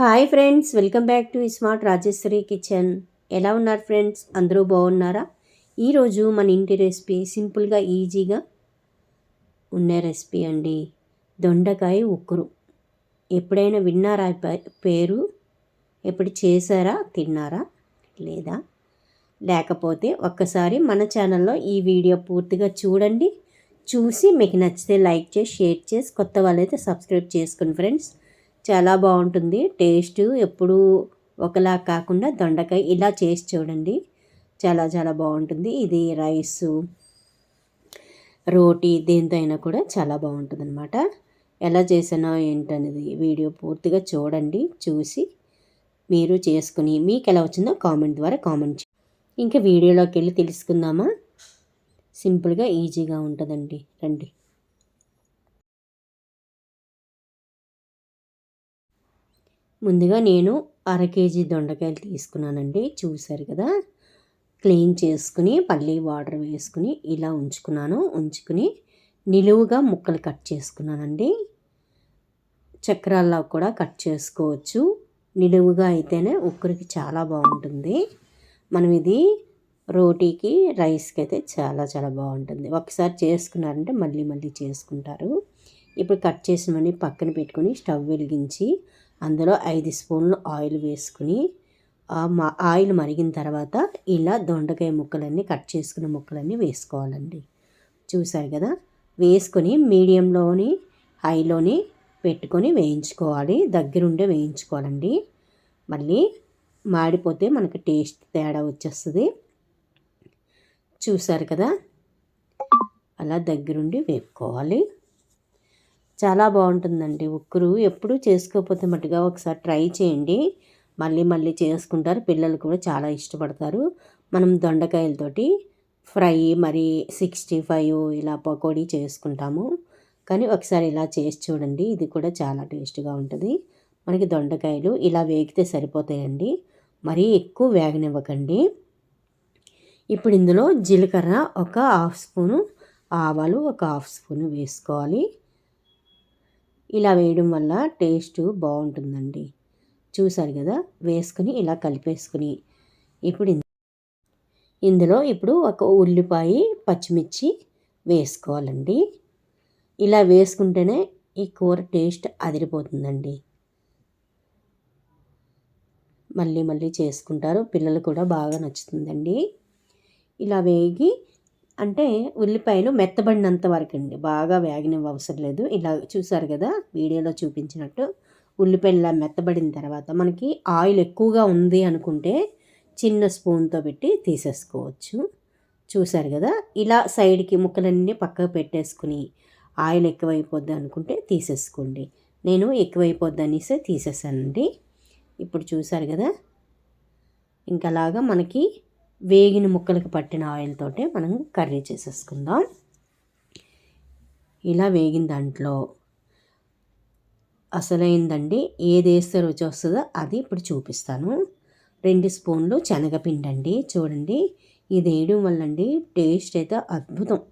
Hi friends, welcome back to smart Rajeshwari kitchen. ఎలా ఉన్నారు friends? అందరూ బాగున్నారా? ఈరోజు మన ఇంటి రెసిపీ సింపుల్గా ఈజీగా ఉండే రెసిపీ అండి, దొండకాయ ఉక్కురు. ఎప్పుడైనా విన్నారా పేరు? ఎప్పుడు చేశారా, తిన్నారా లేదా? లేకపోతే ఒక్కసారి మన ఛానల్లో ఈ వీడియో పూర్తిగా చూడండి. చూసి మీకు నచ్చితే లైక్ చేసి, షేర్ చేసి, కొత్త వాళ్ళైతే సబ్స్క్రైబ్ చేసుకోండి ఫ్రెండ్స్. చాలా బాగుంటుంది టేస్ట్. ఎప్పుడు ఒకలా కాకుండా దొండకాయ ఇలా చేసి చూడండి, చాలా చాలా బాగుంటుంది. ఇది రైసు, రోటీ దేంతో అయినా కూడా చాలా బాగుంటుంది అనమాట. ఎలా చేసానో ఏంటనేది వీడియో పూర్తిగా చూడండి. చూసి మీరు చేసుకుని మీకు ఎలా వచ్చిందో కామెంట్ ద్వారా కామెంట్ చేయండి. ఇంకా వీడియోలోకి వెళ్ళి తెలుసుకుందామా? సింపుల్గా ఈజీగా ఉంటుందండి, రండి. ముందుగా నేను 1/2 కేజీ దొండకాయలు తీసుకున్నానండి. చూసారు కదా, క్లీన్ చేసుకుని పల్లి వాటర్ వేసుకుని ఇలా ఉంచుకుని నిలువుగా ముక్కలు కట్ చేసుకున్నానండి. చక్రాల్లో కూడా కట్ చేసుకోవచ్చు. నిలువుగా అయితేనే ఉక్కురికి చాలా బాగుంటుంది. మనం ఇది రోటీకి, రైస్కి అయితే చాలా చాలా బాగుంటుంది. ఒకసారి చేసుకున్నారంటే మళ్ళీ మళ్ళీ చేసుకుంటారు. ఇప్పుడు కట్ చేసినవన్నీ పక్కన పెట్టుకుని స్టవ్ వెలిగించి అందులో 5 స్పూన్లు ఆయిల్ వేసుకుని ఆయిల్ మరిగిన తర్వాత ఇలా దొండకాయ ముక్కలన్నీ, కట్ చేసుకున్న ముక్కలన్నీ వేసుకోవాలండి. చూసారు కదా, వేసుకొని మీడియంలోని హైలోని పెట్టుకొని వేయించుకోవాలి. దగ్గరుండే వేయించుకోవాలండి. మళ్ళీ మాడిపోతే మనకి టేస్ట్ తేడా వచ్చేస్తుంది. చూసారు కదా, అలా దగ్గరుండి వేపుకోవాలి. చాలా బాగుంటుందండి ఉక్కురు. ఎప్పుడూ చేసుకోకపోతే మట్టుగా ఒకసారి ట్రై చేయండి. మళ్ళీ మళ్ళీ చేసుకుంటారు. పిల్లలు కూడా చాలా ఇష్టపడతారు. మనం దొండకాయలతోటి ఫ్రై, మరి 65 ఇలా పకోడీ చేసుకుంటాము. కానీ ఒకసారి ఇలా చేసి చూడండి, ఇది కూడా చాలా టేస్ట్గా ఉంటుంది. మనకి దొండకాయలు ఇలా వేగితే సరిపోతాయండి, మరీ ఎక్కువ వేగనివ్వకండి. ఇప్పుడు ఇందులో జీలకర్ర ఒక 1/2 స్పూను, ఆవాలు ఒక 1/2 స్పూను వేసుకోవాలి. ఇలా వేయడం వల్ల టేస్ట్ బాగుంటుందండి. చూసారు కదా, వేసుకుని ఇలా కలిపేసుకుని ఇప్పుడు ఇందులో ఒక ఉల్లిపాయ, పచ్చిమిర్చి వేసుకోవాలండి. ఇలా వేసుకుంటేనే ఈ కూర టేస్ట్ అదిరిపోతుందండి. మళ్ళీ మళ్ళీ చేసుకుంటారు, పిల్లలు కూడా బాగా నచ్చుతుందండి. ఇలా వేగి అంటే ఉల్లిపాయలు మెత్తబడినంత వరకు అండి, బాగా వేగనివ్వ అవసరం లేదు. ఇలా చూసారు కదా, వీడియోలో చూపించినట్టు ఉల్లిపాయలు ఇలా మెత్తబడిన తర్వాత మనకి ఆయిల్ ఎక్కువగా ఉంది అనుకుంటే చిన్న స్పూన్తో పెట్టి తీసేసుకోవచ్చు. చూసారు కదా, ఇలా సైడ్కి ముక్కలన్నీ పక్కకు పెట్టేసుకుని ఆయిల్ ఎక్కువైపోద్ది అనుకుంటే తీసేసుకోండి. నేను ఎక్కువైపోద్ది అనేసి తీసేసానండి. ఇప్పుడు చూసారు కదా, ఇంకలాగా మనకి వేగిన ముక్కలకు పట్టిన ఆయిల్ తోటే మనం కర్రీ చేసేసుకుందాం. ఇలా వేగిన దాంట్లో అసలైందండి, ఏది వేస్తే రుచి వస్తుందో అది ఇప్పుడు చూపిస్తాను. 2 స్పూన్లు శనగపిండి అండి. చూడండి, ఇది వేయడం వల్ల అండి టేస్ట్ అయితే అద్భుతం.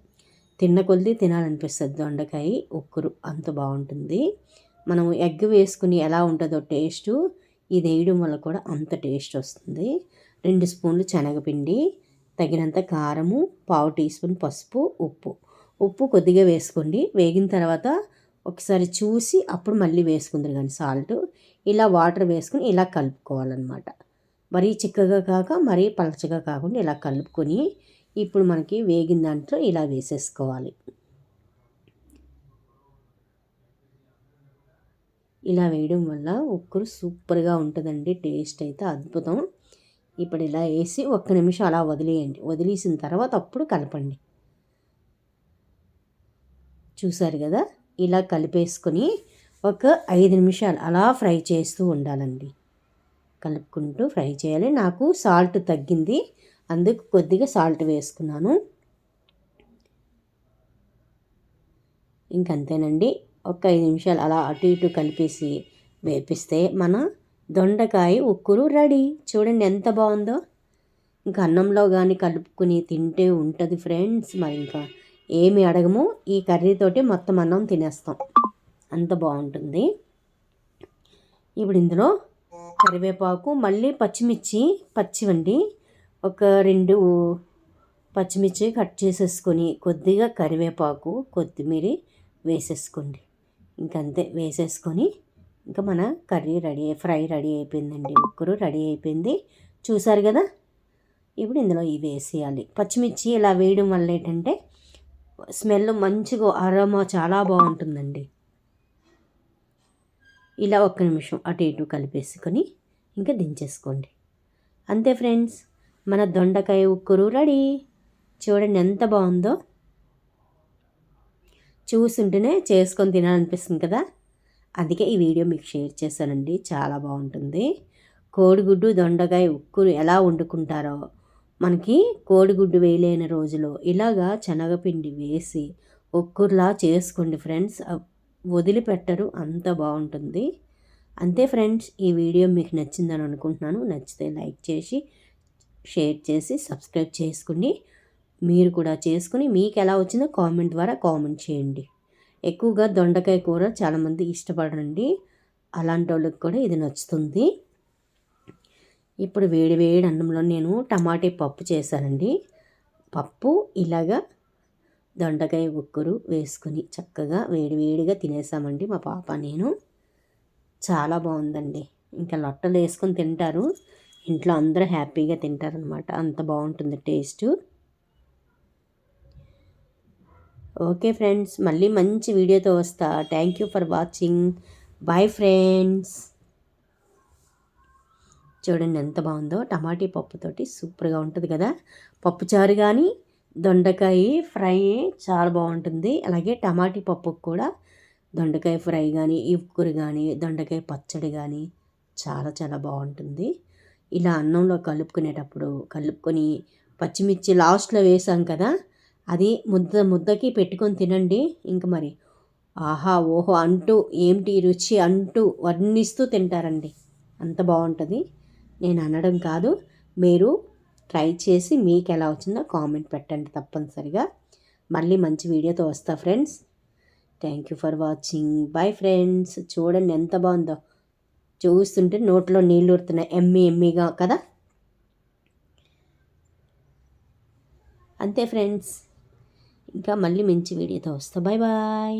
తిన్న కొద్దీ తినాలనిపిస్తుంది. దొండకాయ ఉక్కురు అంత బాగుంటుంది. మనం ఎగ్ వేసుకుని ఎలా ఉంటుందో టేస్టు, ఇది వేయడం వల్ల కూడా అంత టేస్ట్ వస్తుంది. 2 స్పూన్లు శనగపిండి, తగినంత కారము, 1/2 టీ స్పూన్ పసుపు, ఉప్పు కొద్దిగా వేసుకోండి. వేగిన తర్వాత ఒకసారి చూసి అప్పుడు మళ్ళీ వేసుకుందరు కానీ సాల్ట్. ఇలా వాటర్ వేసుకుని ఇలా కలుపుకోవాలన్నమాట. మరీ చిక్కగా కాక మరీ పలచగా కాకుండా ఇలా కలుపుకొని ఇప్పుడు మనకి వేగిన దాంట్లో ఇలా వేసేసుకోవాలి. ఇలా వేయడం వల్ల ఉక్కురు సూపర్గా ఉంటుందండి. టేస్ట్ అయితే అద్భుతం. ఇప్పుడు ఇలా వేసి 1 నిమిషం అలా వదిలేయండి. వదిలేసిన తర్వాత అప్పుడు కలపండి. చూసారు కదా, ఇలా కలిపేసుకొని ఒక 5 నిమిషాలు అలా ఫ్రై చేస్తూ ఉండాలండి. కలుపుకుంటూ ఫ్రై చేయాలి. నాకు సాల్ట్ తగ్గింది, అందుకు కొద్దిగా సాల్ట్ వేసుకున్నాను. ఇంకంతేనండి. ఒక 5 నిమిషాలు అలా అటు ఇటు కలిపేసి వేపిస్తే మన దొండకాయ ఉక్కురు రెడీ. చూడండి ఎంత బాగుందో. ఇంకా అన్నంలో కానీ కలుపుకుని తింటే ఉంటుంది ఫ్రెండ్స్. మరి ఇంకా ఏమి అడగము, ఈ కర్రీతోటి మొత్తం అన్నం తినేస్తాం, అంత బాగుంటుంది. ఇప్పుడు ఇందులో కరివేపాకు, మళ్ళీ పచ్చిమిర్చి పచ్చివండి, ఒక 2 పచ్చిమిర్చి కట్ చేసేసుకొని కొద్దిగా కరివేపాకు, కొత్తిమీర వేసేసుకోండి. ఇంకంతే వేసేసుకొని ఇంకా మన కర్రీ ఫ్రై రెడీ అయిపోయిందండి. ఉక్కురు రెడీ అయిపోయింది, చూసారు కదా. ఇప్పుడు ఇందులో ఇవి వేసేయాలి. పచ్చిమిర్చి ఇలా వేయడం వల్ల ఏంటంటే స్మెల్ మంచిగా, అరోమా చాలా బాగుంటుందండి. ఇలా ఒక్క నిమిషం అటు ఇటు కలిపేసుకొని ఇంకా దించేసుకోండి. అంతే ఫ్రెండ్స్, మన దొండకాయ ఉక్కురు రెడీ. చూడండి ఎంత బాగుందో, చూస్తుంటేనే చేసుకొని తినాలనిపిస్తుంది కదా. అందుకే ఈ వీడియో మీకు షేర్ చేశానండి, చాలా బాగుంటుంది. కోడిగుడ్డు దొండకాయ ఉక్కురు ఎలా వండుకుంటారో, మనకి కోడిగుడ్డు వేయలేని రోజులో ఇలాగా శనగపిండి వేసి ఉక్కురులా చేసుకోండి ఫ్రెండ్స్, వదిలిపెట్టరు, అంత బాగుంటుంది. అంతే ఫ్రెండ్స్, ఈ వీడియో మీకు నచ్చిందని అనుకుంటున్నాను. నచ్చితే లైక్ చేసి, షేర్ చేసి, సబ్స్క్రైబ్ చేసుకుని మీరు కూడా చేసుకుని మీకు ఎలా వచ్చిందో కామెంట్ ద్వారా కామెంట్ చేయండి. ఎక్కువగా దొండకాయ కూర చాలామంది ఇష్టపడరండి, అలాంటి వాళ్ళకి కూడా ఇది నచ్చుతుంది. ఇప్పుడు వేడి వేడి అన్నంలో నేను టమాటా పప్పు చేశానండి. పప్పు ఇలాగా దొండకాయ ఉక్కురు వేసుకుని చక్కగా వేడివేడిగా తినేసామండి మా పాప నేను. చాలా బాగుందండి. ఇంకా లొట్టలు వేసుకొని తింటారు, ఇంట్లో అందరూ హ్యాపీగా తింటారనమాట, అంత బాగుంటుంది టేస్ట్. ఓకే ఫ్రెండ్స్, మళ్ళీ మంచి వీడియోతో వస్తా. Thank you for watching. Bye friends. చూడండి ఎంత బాగుందో, టమాటీ పప్పుతోటి సూపర్గా ఉంటుంది కదా. పప్పుచారు కానీ దొండకాయ ఫ్రై చాలా బాగుంటుంది. అలాగే టమాటీ పప్పుకు కూడా దొండకాయ ఫ్రై కానీ, ఉక్కురు కానీ, దొండకాయ పచ్చడి కానీ చాలా చాలా బాగుంటుంది. ఇలా అన్నంలో కలుపుకొని పచ్చిమిర్చి లాస్ట్లో వేసాం కదా, అది ముద్దకి పెట్టుకొని తినండి. ఇంక మరి ఆహా ఓహో అంటూ, ఏమిటి రుచి అంటూ వర్ణిస్తూ తింటారండి, అంత బాగుంటుంది. నేను అనడం కాదు, మీరు ట్రై చేసి మీకు ఎలా వచ్చిందో కామెంట్ పెట్టండి తప్పనిసరిగా. మళ్ళీ మంచి వీడియోతో వస్తా friends. Thank you for watching. Bye friends. చూడండి ఎంత బాగుందో, చూస్తుంటే నోట్లో నీళ్ళు ఊరుతున్నాయి, ఎమ్మీగా కదా. అంతే ఫ్రెండ్స్, ఇంకా మళ్ళీ మంచి వీడియోతో వస్తా. Bye bye.